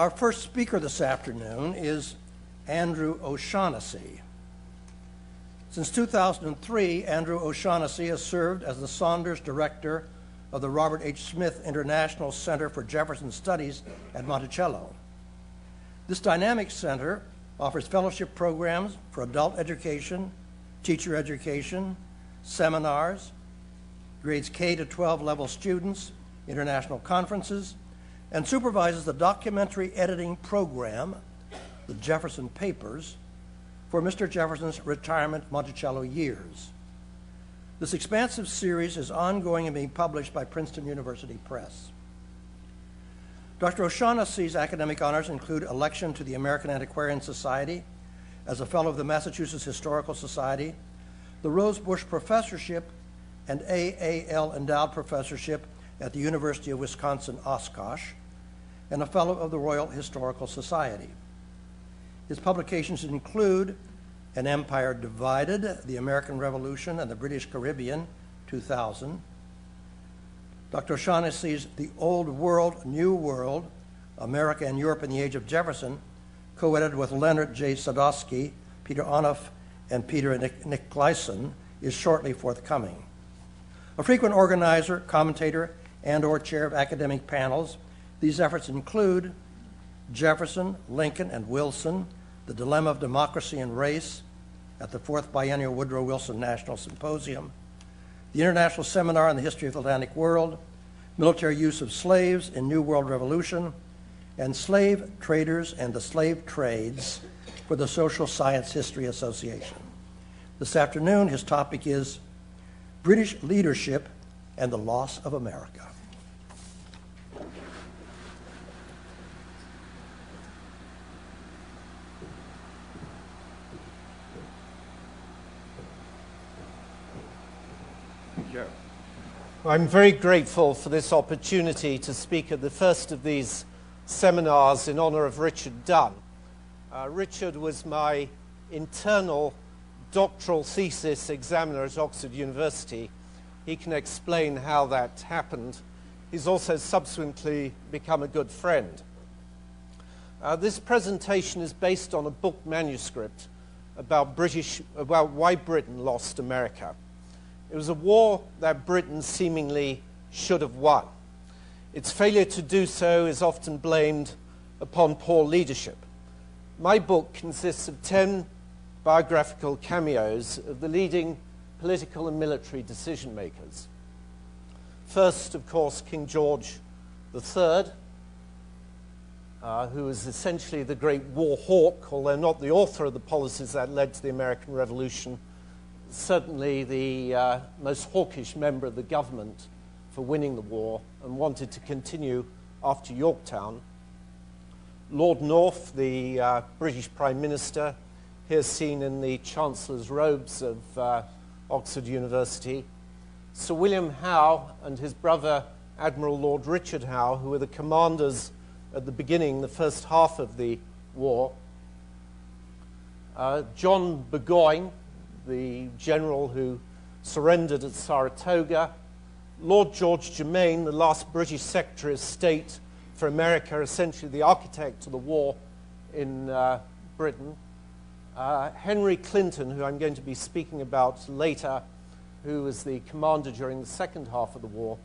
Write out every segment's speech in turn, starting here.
Our first speaker this afternoon is Andrew O'Shaughnessy. Since 2003, Andrew O'Shaughnessy has served as the Saunders Director of the Robert H. Smith International Center for Jefferson Studies at Monticello. This dynamic center offers fellowship programs for adult education, teacher education, seminars, grades K to 12 level students, international conferences, and supervises the documentary editing program, the Jefferson Papers, for Mr. Jefferson's retirement Monticello years. This expansive series is ongoing and being published by Princeton University Press. Dr. O'Shaughnessy's academic honors include election to the American Antiquarian Society as a Fellow of the Massachusetts Historical Society, the Rose Bush Professorship and AAL Endowed Professorship at the University of Wisconsin-Oshkosh, and a Fellow of the Royal Historical Society. His publications include An Empire Divided, The American Revolution and the British Caribbean, 2000. Dr. O'Shaughnessy's The Old World, New World, America and Europe in the Age of Jefferson, co-edited with Leonard J. Sadowski, Peter Onuff, and Peter Nicklason, is shortly forthcoming. A frequent organizer, commentator, and/or chair of academic panels, these efforts include Jefferson, Lincoln, and Wilson, The Dilemma of Democracy and Race at the 4th Biennial Woodrow Wilson National Symposium, the International Seminar on the History of the Atlantic World, Military Use of Slaves in New World Revolution, and Slave Traders and the Slave Trades for the Social Science History Association. This afternoon, his topic is British Leadership and the Loss of America. I'm very grateful for this opportunity to speak at the first of these seminars in honor of Richard Dunn. Richard was my internal doctoral thesis examiner at Oxford University. He can explain how that happened. He's also subsequently become a good friend. This presentation is based on a book manuscript about why Britain lost America. It was a war that Britain seemingly should have won. Its failure to do so is often blamed upon poor leadership. My book consists of 10 biographical cameos of the leading political and military decision makers. First, of course, King George III, who was essentially the great war hawk, although not the author of the policies that led to the American Revolution, certainly the most hawkish member of the government for winning the war and wanted to continue after Yorktown. Lord North, the British Prime Minister, here seen in the Chancellor's robes of Oxford University. Sir William Howe and his brother Admiral Lord Richard Howe, who were the commanders at the beginning, the first half of the war. John Burgoyne, the general who surrendered at Saratoga. Lord George Germain, the last British Secretary of State for America, essentially the architect of the war in Britain. Henry Clinton, who I'm going to be speaking about later, who was the commander during the second half of the war.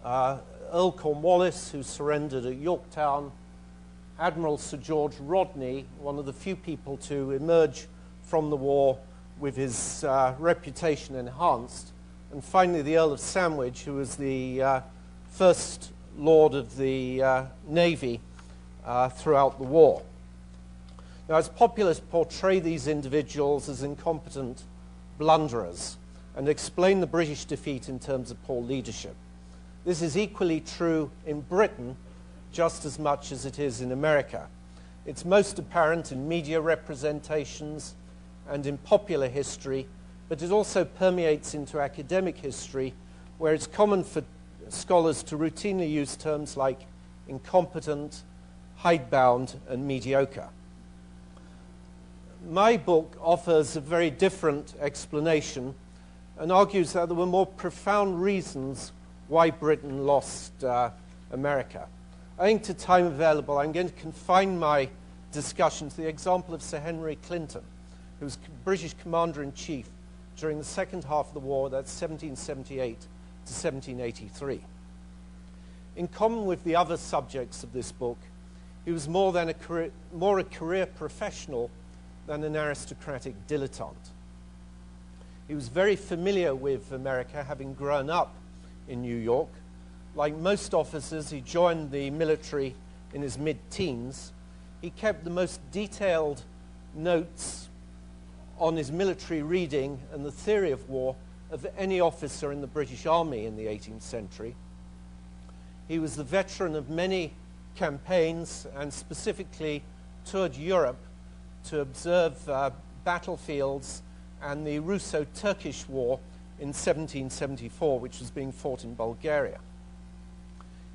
Earl Cornwallis, who surrendered at Yorktown. Admiral Sir George Rodney, one of the few people to emerge from the war with his reputation enhanced. And finally, the Earl of Sandwich, who was the first Lord of the Navy throughout the war. Now, it's popular to portray these individuals as incompetent blunderers and explain the British defeat in terms of poor leadership. This is equally true in Britain just as much as it is in America. It's most apparent in media representations and in popular history, but it also permeates into academic history, where it's common for scholars to routinely use terms like incompetent, hidebound, and mediocre. My book offers a very different explanation and argues that there were more profound reasons why Britain lost America. Owing to time available, I'm going to confine my discussion to the example of Sir Henry Clinton, who was British Commander-in-Chief during the second half of the war, that's 1778 to 1783. In common with the other subjects of this book, he was more a career professional than an aristocratic dilettante. He was very familiar with America, having grown up in New York. Like most officers, he joined the military in his mid-teens. He kept the most detailed notes on his military reading and the theory of war of any officer in the British Army in the 18th century. He was the veteran of many campaigns and specifically toured Europe to observe battlefields and the Russo-Turkish War in 1774, which was being fought in Bulgaria.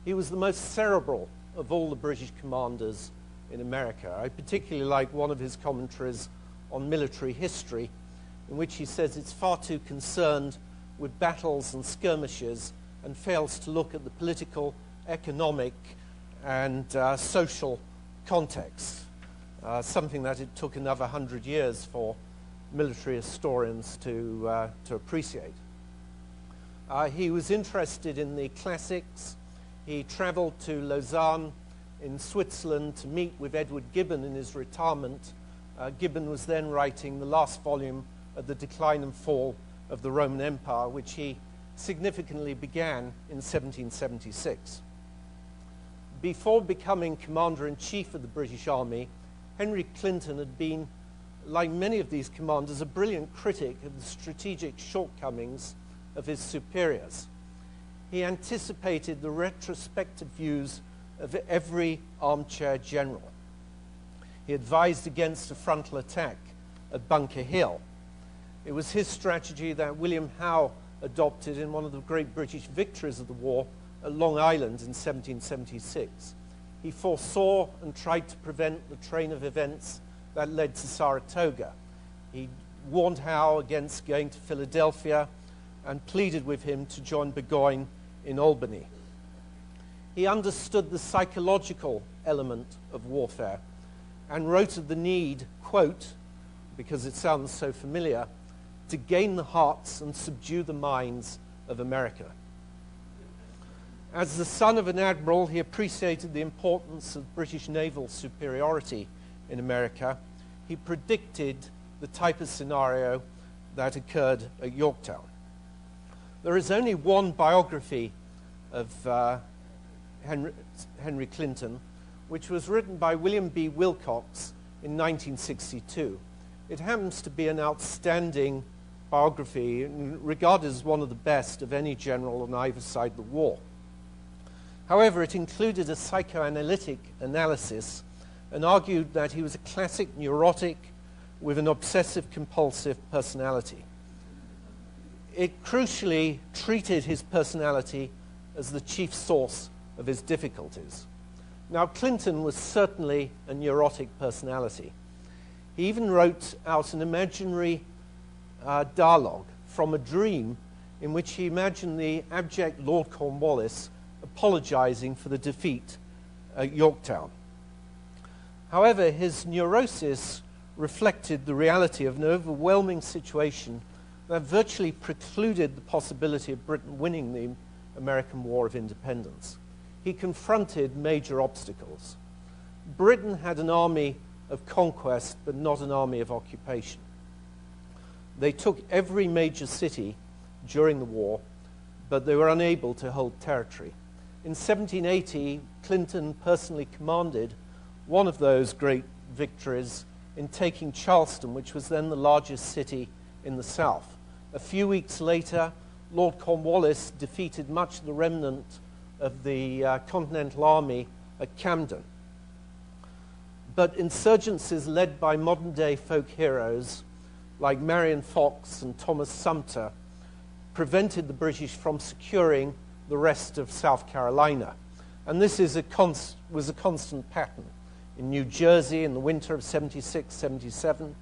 He was the most cerebral of all the British commanders in America. I particularly like one of his commentaries on military history, in which he says it's far too concerned with battles and skirmishes and fails to look at the political, economic, and social context, something that it took another 100 years for military historians to appreciate. He was interested in the classics. He traveled to Lausanne in Switzerland to meet with Edward Gibbon in his retirement. Gibbon was then writing the last volume of The Decline and Fall of the Roman Empire, which he significantly began in 1776. Before becoming Commander-in-Chief of the British Army, Henry Clinton had been, like many of these commanders, a brilliant critic of the strategic shortcomings of his superiors. He anticipated the retrospective views of every armchair general. He advised against a frontal attack at Bunker Hill. It was his strategy that William Howe adopted in one of the great British victories of the war at Long Island in 1776. He foresaw and tried to prevent the train of events that led to Saratoga. He warned Howe against going to Philadelphia and pleaded with him to join Burgoyne in Albany. He understood the psychological element of warfare and wrote of the need, quote, because it sounds so familiar, to gain the hearts and subdue the minds of America. As the son of an admiral, he appreciated the importance of British naval superiority in America. He predicted the type of scenario that occurred at Yorktown. There is only one biography of Henry Clinton, which was written by William B. Wilcox in 1962. It happens to be an outstanding biography and regarded as one of the best of any general on either side of the war. However, it included a psychoanalytic analysis and argued that he was a classic neurotic with an obsessive-compulsive personality. It crucially treated his personality as the chief source of his difficulties. Now, Clinton was certainly a neurotic personality. He even wrote out an imaginary dialogue from a dream in which he imagined the abject Lord Cornwallis apologizing for the defeat at Yorktown. However, his neurosis reflected the reality of an overwhelming situation that virtually precluded the possibility of Britain winning the American War of Independence. He confronted major obstacles. Britain had an army of conquest, but not an army of occupation. They took every major city during the war, but they were unable to hold territory. In 1780, Clinton personally commanded one of those great victories in taking Charleston, which was then the largest city in the South. A few weeks later, Lord Cornwallis defeated much of the remnant of the Continental Army at Camden. But insurgencies led by modern-day folk heroes like Marion Fox and Thomas Sumter prevented the British from securing the rest of South Carolina. And this was a constant pattern in New Jersey in the winter of 76-77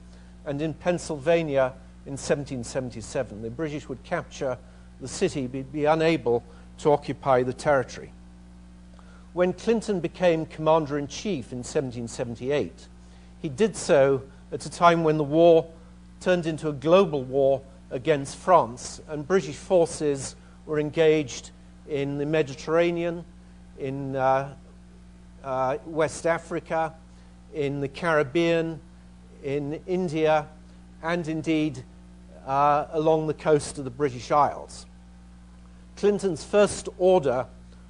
and in Pennsylvania in 1777. The British would capture the city but be unable to occupy the territory. When Clinton became Commander-in-Chief in 1778, he did so at a time when the war turned into a global war against France, and British forces were engaged in the Mediterranean, in West Africa, in the Caribbean, in India, and indeed along the coast of the British Isles. Clinton's first order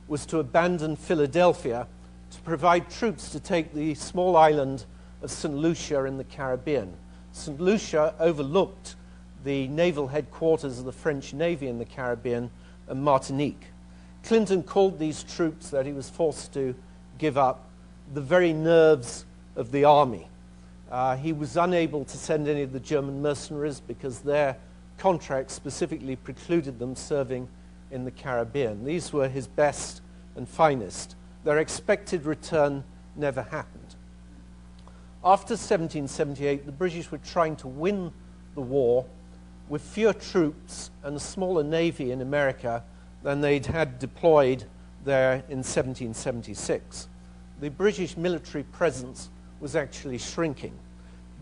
was to abandon Philadelphia to provide troops to take the small island of St. Lucia in the Caribbean. St. Lucia overlooked the naval headquarters of the French Navy in the Caribbean and Martinique. Clinton called these troops that he was forced to give up the very nerves of the army. He was unable to send any of the German mercenaries because their contracts specifically precluded them serving in the Caribbean. These were his best and finest. Their expected return never happened. After 1778, the British were trying to win the war with fewer troops and a smaller navy in America than they'd had deployed there in 1776. The British military presence was actually shrinking.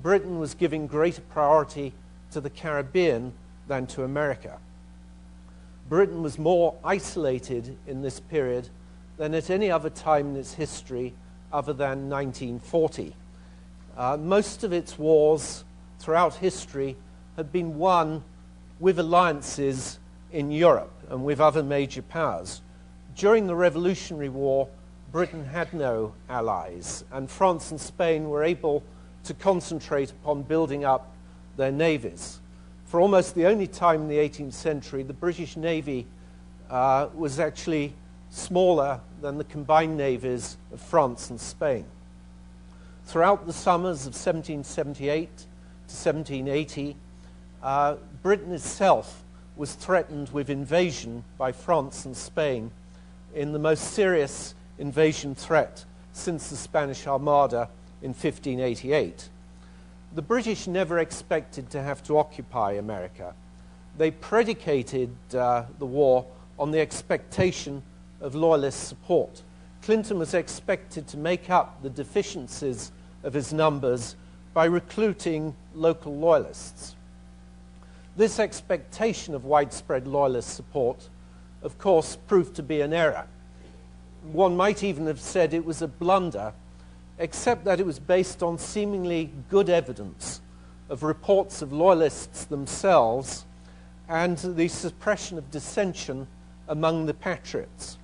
Britain was giving greater priority to the Caribbean than to America. Britain was more isolated in this period than at any other time in its history other than 1940. Most of its wars throughout history had been won with alliances in Europe and with other major powers. During the Revolutionary War, Britain had no allies, and France and Spain were able to concentrate upon building up their navies. For almost the only time in the 18th century, the British Navy was actually smaller than the combined navies of France and Spain. Throughout the summers of 1778 to 1780, Britain itself was threatened with invasion by France and Spain in the most serious invasion threat since the Spanish Armada in 1588. The British never expected to have to occupy America. They predicated the war on the expectation of loyalist support. Clinton was expected to make up the deficiencies of his numbers by recruiting local loyalists. This expectation of widespread loyalist support, of course, proved to be an error. One might even have said it was a blunder, except that it was based on seemingly good evidence of reports of loyalists themselves and the suppression of dissension among the patriots.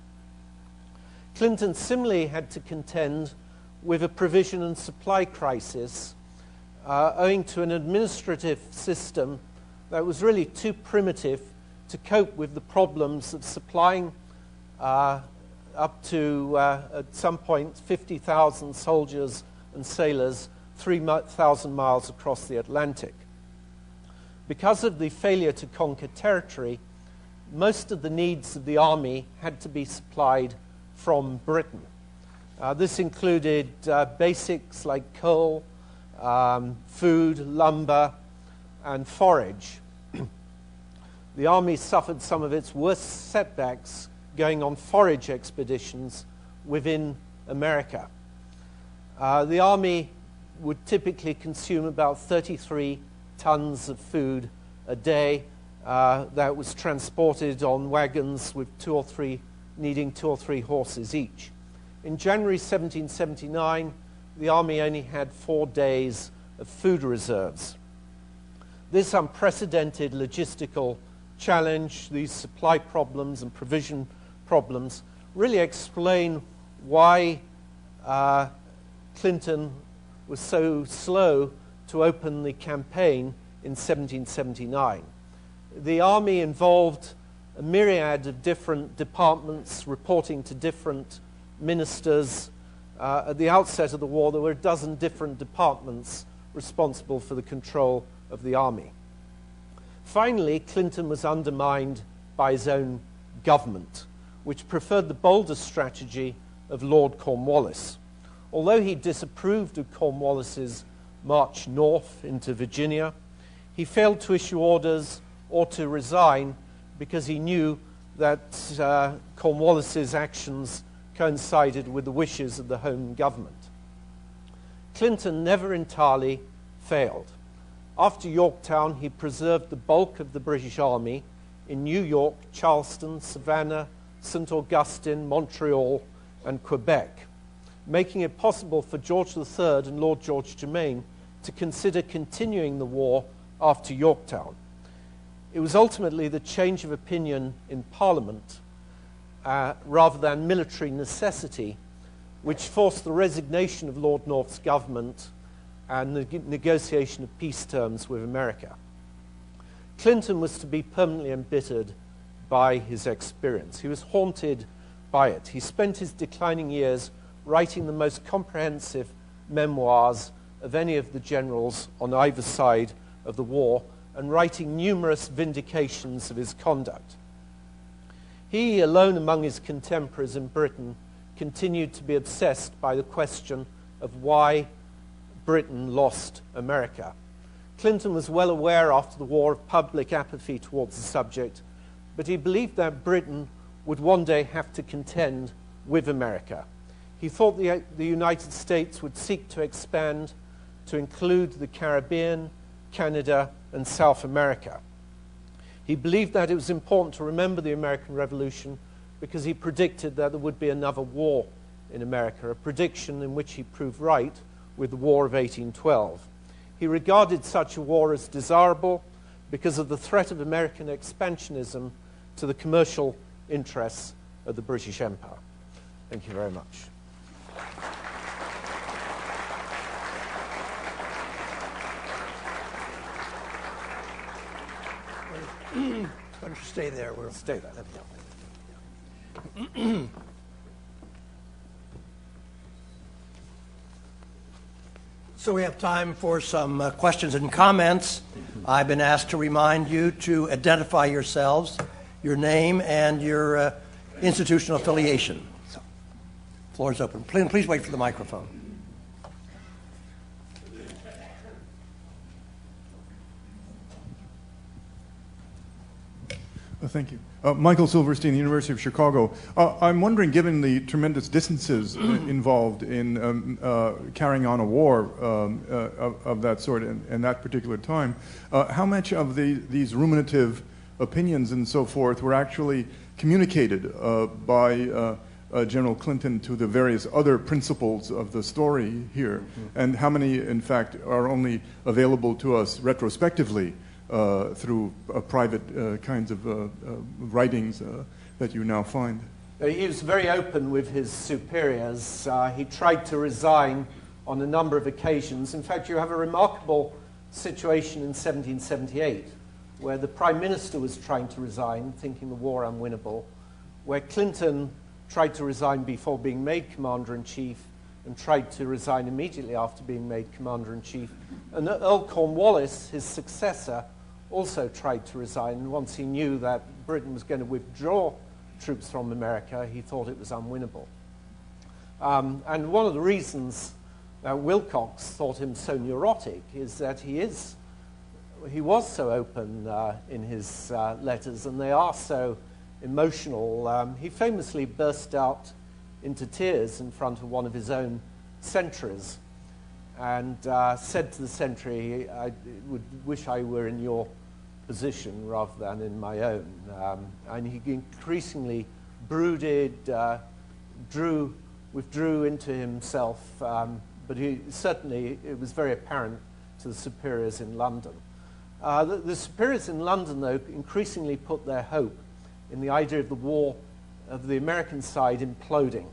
Clinton similarly had to contend with a provision and supply crisis owing to an administrative system that was really too primitive to cope with the problems of supplying up to, at some point, 50,000 soldiers and sailors 3,000 miles across the Atlantic. Because of the failure to conquer territory, most of the needs of the army had to be supplied from Britain. This included basics like coal, food, lumber, and forage. The army suffered some of its worst setbacks going on forage expeditions within America. The army would typically consume about 33 tons of food a day that was transported on wagons with needing two or three horses each. In January 1779, the army only had 4 days of food reserves. This unprecedented logistical challenge, these supply problems and provision problems, really explain why Clinton was so slow to open the campaign in 1779. The army involved a myriad of different departments reporting to different ministers. At the outset of the war, there were a dozen different departments responsible for the control of the army. Finally, Clinton was undermined by his own government, which preferred the bolder strategy of Lord Cornwallis. Although he disapproved of Cornwallis's march north into Virginia, he failed to issue orders or to resign because he knew that Cornwallis's actions coincided with the wishes of the home government. Clinton never entirely failed. After Yorktown, he preserved the bulk of the British Army in New York, Charleston, Savannah, St. Augustine, Montreal, and Quebec, making it possible for George III and Lord George Germain to consider continuing the war after Yorktown. It was ultimately the change of opinion in Parliament rather than military necessity which forced the resignation of Lord North's government and the negotiation of peace terms with America. Clinton was to be permanently embittered by his experience. He was haunted by it. He spent his declining years writing the most comprehensive memoirs of any of the generals on either side of the war and writing numerous vindications of his conduct. He, alone among his contemporaries in Britain, continued to be obsessed by the question of why Britain lost America. Clinton was well aware after the war of public apathy towards the subject, but he believed that Britain would one day have to contend with America. He thought the United States would seek to expand to include the Caribbean, Canada, and South America. He believed that it was important to remember the American Revolution because he predicted that there would be another war in America, a prediction in which he proved right with the War of 1812. He regarded such a war as desirable because of the threat of American expansionism to the commercial interests of the British Empire. Thank you very much. Why don't you stay there? We'll Stay there. So we have time for some questions and comments. I've been asked to remind you to identify yourselves, your name, and your institutional affiliation. So, floor is open. Please wait for the microphone. Thank you. Michael Silverstein, University of Chicago. I'm wondering, given the tremendous distances involved in carrying on a war of that sort in that particular time, how much of these ruminative opinions and so forth were actually communicated by General Clinton to the various other principals of the story here, and how many, in fact, are only available to us retrospectively through private kinds of writings that you now find? He was very open with his superiors. He tried to resign on a number of occasions. In fact, you have a remarkable situation in 1778 where the Prime Minister was trying to resign, thinking the war unwinnable, where Clinton tried to resign before being made Commander-in-Chief and tried to resign immediately after being made Commander-in-Chief. And Earl Cornwallis, his successor, also tried to resign. And once he knew that Britain was going to withdraw troops from America, he thought it was unwinnable. And one of the reasons that Wilcox thought him so neurotic is that he was so open in his letters, and they are so emotional. He famously burst out into tears in front of one of his own sentries and said to the sentry, I would wish I were in your position rather than in my own. And he increasingly brooded, withdrew into himself, but it was very apparent to the superiors in London. The superiors in London, though, increasingly put their hope in the idea of the war, of the American side imploding,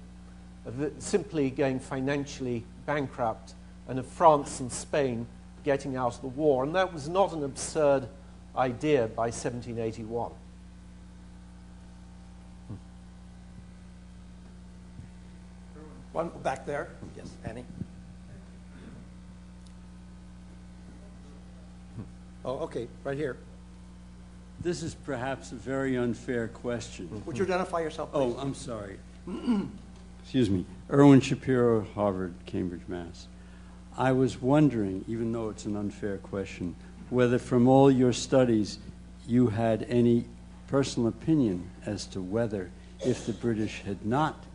of it simply going financially bankrupt, and of France and Spain getting out of the war. And that was not an absurd idea by 1781. One back there. Yes, Annie. Oh, okay, right here. This is perhaps a very unfair question. Would you identify yourself, please? Oh, I'm sorry. Excuse me. Erwin Shapiro, Harvard, Cambridge, Mass. I was wondering, even though it's an unfair question, whether from all your studies you had any personal opinion as to whether, if the British had not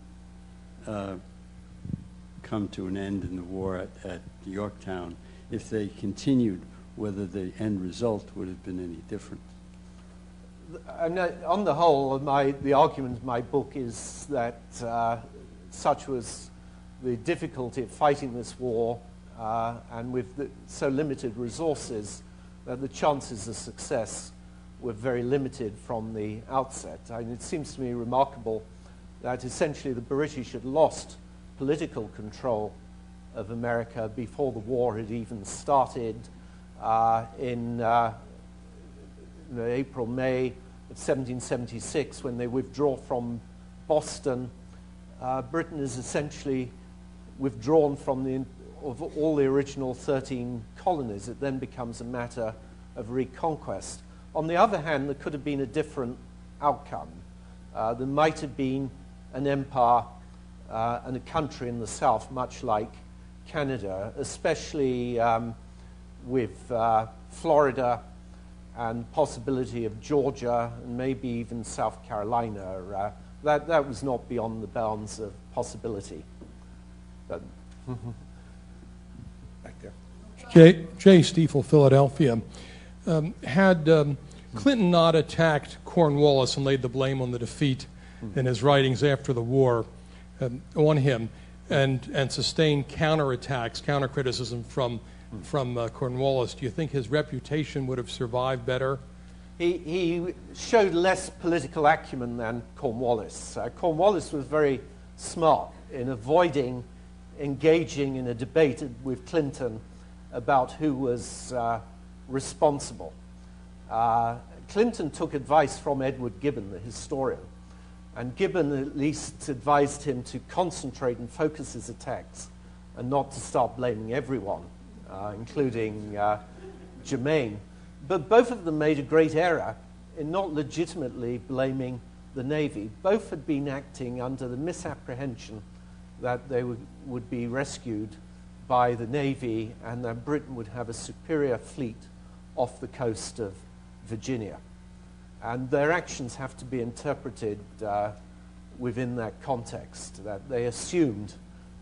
come to an end in the war at Yorktown, if they continued, whether the end result would have been any different. And on the whole, the argument of my book is that such was the difficulty of fighting this war, and with so limited resources, that the chances of success were very limited from the outset. And it seems to me remarkable that essentially the British had lost political control of America before the war had even started in April, May of 1776, when they withdraw from Boston. Britain is essentially withdrawn from of all the original 13 colonies. It then becomes a matter of reconquest. On the other hand, there could have been a different outcome. There might have been an empire and a country in the south, much like Canada, especially with Florida and possibility of Georgia and maybe even South Carolina. That was not beyond the bounds of possibility. But Back there. Jay Stiefel, Philadelphia. Had Clinton not attacked Cornwallis and laid the blame on the defeat in his writings after the war on him, and sustained counterattacks, counter-criticism from Cornwallis, do you think his reputation would have survived better? He showed less political acumen than Cornwallis. Cornwallis was very smart in avoiding engaging in a debate with Clinton about who was responsible. Clinton took advice from Edward Gibbon, the historian, and Gibbon at least advised him to concentrate and focus his attacks and not to start blaming everyone, including Germain. But both of them made a great error in not legitimately blaming the Navy. Both had been acting under the misapprehension that they would be rescued by the Navy and that Britain would have a superior fleet off the coast of Virginia. And their actions have to be interpreted within that context, that they assumed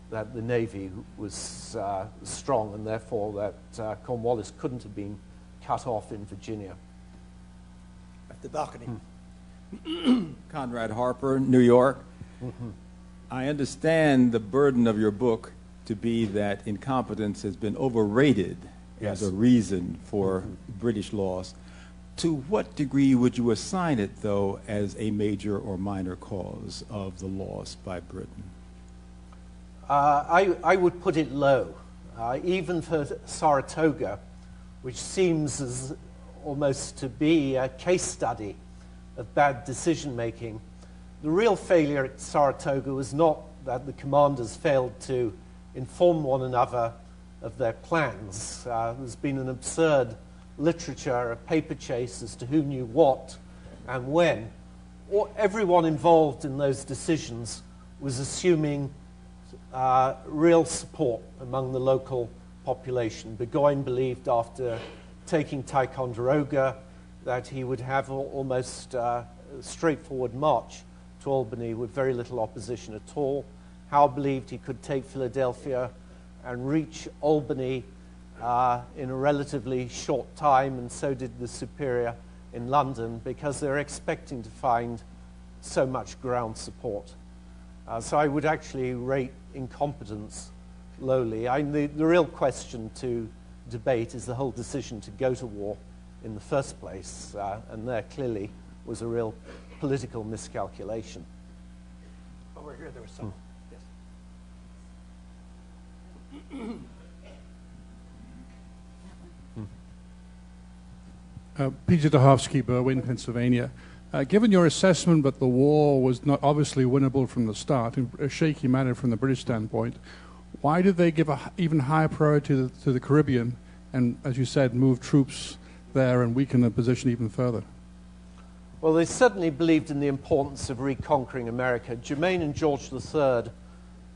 that the Navy was strong and therefore that Cornwallis couldn't have been cut off in Virginia. At the balcony. Conrad Harper, New York. I understand the burden of your book to be that incompetence has been overrated as a reason for British loss. To what degree would you assign it, though, as a major or minor cause of the loss by Britain? I would put it low. Even for Saratoga, which seems as almost to be a case study of bad decision-making, the real failure at Saratoga was not that the commanders failed to inform one another of their plans. There's been an absurd literature, a paper chase as to who knew what and when. Everyone involved in those decisions was assuming real support among the local population. Burgoyne believed after taking Ticonderoga that he would have almost a straightforward march to Albany with very little opposition at all. Howe believed he could take Philadelphia and reach Albany in a relatively short time, and so did the Superior in London, because they're expecting to find so much ground support. So I would actually rate incompetence lowly. The real question to debate is the whole decision to go to war in the first place, and there clearly was a real political miscalculation. Over here, there was some. Yes. Peter Dahovsky, Berwyn, Pennsylvania. Given your assessment that the war was not obviously winnable from the start, in a shaky manner from the British standpoint, why did they give even higher priority to the Caribbean and, as you said, move troops there and weaken the position even further? Well, they certainly believed in the importance of reconquering America. Germain and George III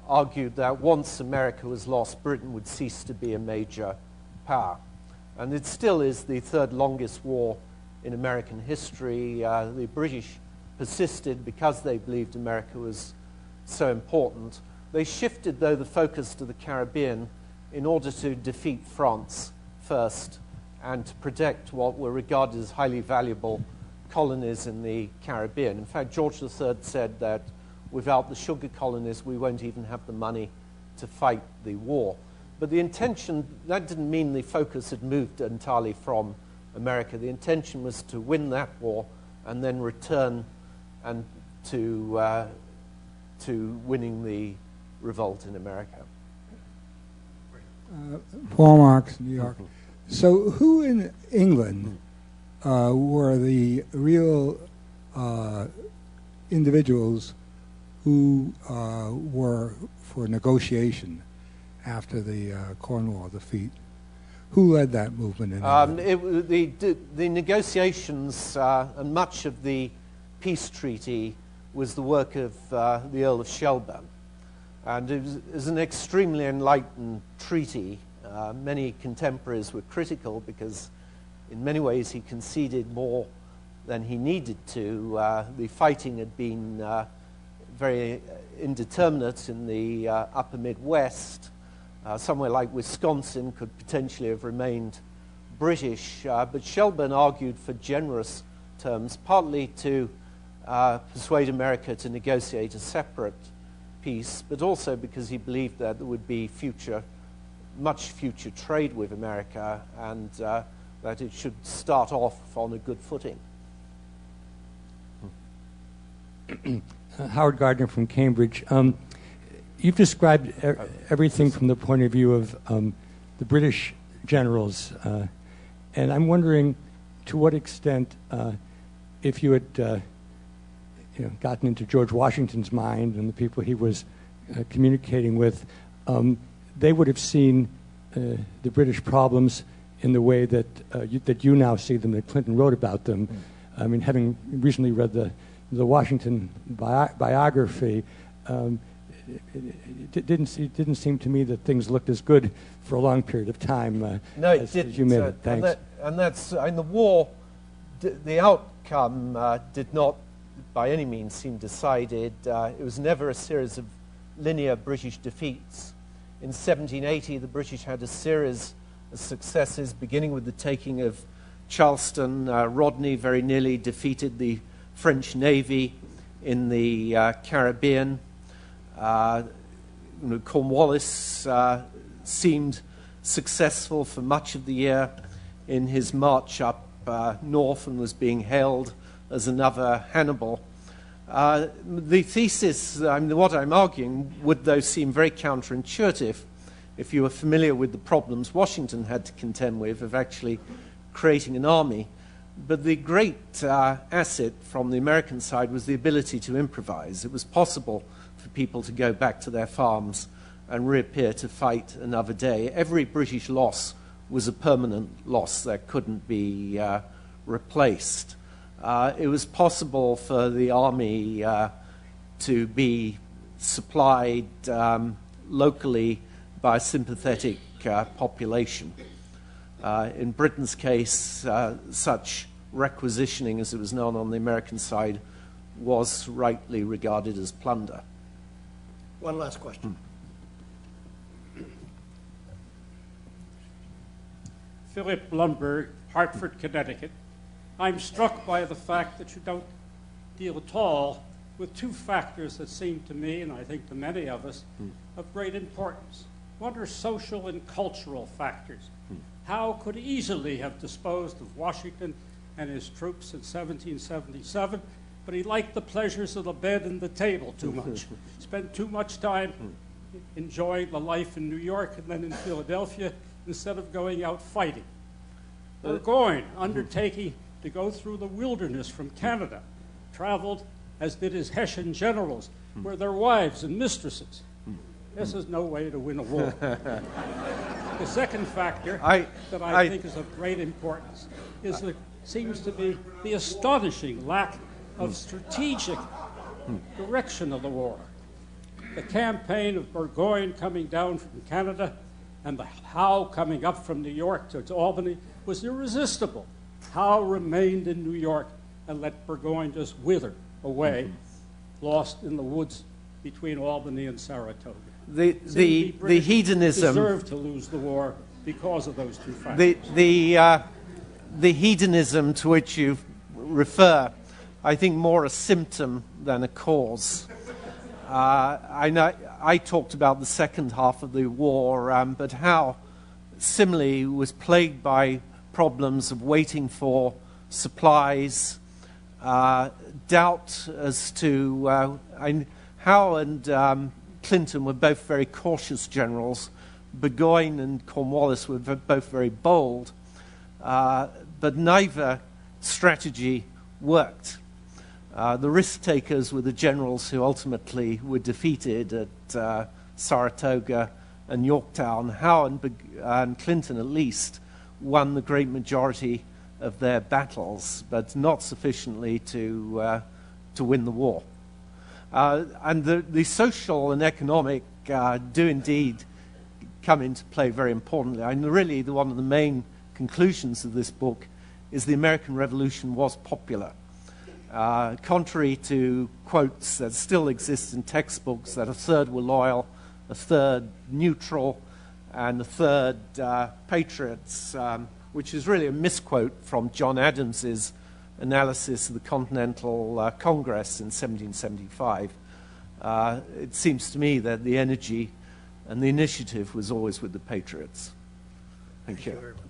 argued that once America was lost, Britain would cease to be a major power. And it still is the third longest war in American history. The British persisted because they believed America was so important. They shifted, though, the focus to the Caribbean in order to defeat France first and to protect what were regarded as highly valuable colonies in the Caribbean. In fact, George III said that without the sugar colonies, we won't even have the money to fight the war. But the intention, that didn't mean the focus had moved entirely from America. The intention was to win that war and then return and to winning the revolt in America. Paul Marks, New York. So who in England were the real individuals who were for negotiation after the Cornwall defeat? Who led that movement in England? The negotiations and much of the peace treaty was the work of the Earl of Shelburne. And it was an extremely enlightened treaty. Many contemporaries were critical because in many ways he conceded more than he needed to. The fighting had been very indeterminate in the upper Midwest. Somewhere like Wisconsin could potentially have remained British, but Shelburne argued for generous terms, partly to persuade America to negotiate a separate peace, but also because he believed that there would be much future trade with America, and that it should start off on a good footing. Howard Gardner from Cambridge. You've described everything from the point of view of the British generals, and I'm wondering to what extent, if you had gotten into George Washington's mind and the people he was communicating with, they would have seen the British problems in the way that you now see them, that Clinton wrote about them. I mean, having recently read the Washington biography, it didn't seem to me that things looked as good for a long period of time. No, it didn't. As you made it. Thanks. And that's in the war. The outcome did not, by any means, seem decided. It was never a series of linear British defeats. In 1780, the British had a series of successes, beginning with the taking of Charleston. Rodney very nearly defeated the French Navy in the Caribbean. Cornwallis seemed successful for much of the year in his march up north and was being hailed as another Hannibal. The thesis, what I'm arguing, would though seem very counterintuitive if you were familiar with the problems Washington had to contend with of actually creating an army. But the great asset from the American side was the ability to improvise. It was possible for people to go back to their farms and reappear to fight another day. Every British loss was a permanent loss that couldn't be replaced. It was possible for the army to be supplied locally by a sympathetic population. In Britain's case, such requisitioning, as it was known on the American side, was rightly regarded as plunder. One last question. Philip Blumberg, Hartford, Connecticut. I'm struck by the fact that you don't deal at all with two factors that seem to me, and I think to many of us, of great importance. One are social and cultural factors. Howe could easily have disposed of Washington and his troops in 1777, but he liked the pleasures of the bed and the table too much. Spent too much time enjoying the life in New York and then in Philadelphia instead of going out fighting. Burgoyne, undertaking to go through the wilderness from Canada, traveled, as did his Hessian generals, were their wives and mistresses. This is no way to win a war. The second factor that I think is of great importance is seems to be the astonishing lack of strategic direction of the war. The campaign of Burgoyne coming down from Canada and the Howe coming up from New York to Albany was irresistible. Howe remained in New York and let Burgoyne just wither away, lost in the woods between Albany and Saratoga. The hedonism deserved to lose the war because of those two factors. The hedonism to which you refer, I think more a symptom than a cause. I talked about the second half of the war, but Howe similarly was plagued by problems of waiting for supplies, doubt as to Howe and Clinton were both very cautious generals. Burgoyne and Cornwallis were both very bold, but neither strategy worked. The risk takers were the generals who ultimately were defeated at Saratoga and Yorktown. Howe and Clinton, at least, won the great majority of their battles, but not sufficiently to win the war. And the social and economic do indeed come into play very importantly. And really, one of the main conclusions of this book is the American Revolution was popular. Contrary to quotes that still exist in textbooks that a third were loyal, a third neutral, and a third patriots, which is really a misquote from John Adams's analysis of the Continental Congress in 1775. It seems to me that the energy and the initiative was always with the patriots. Thank you. Very much.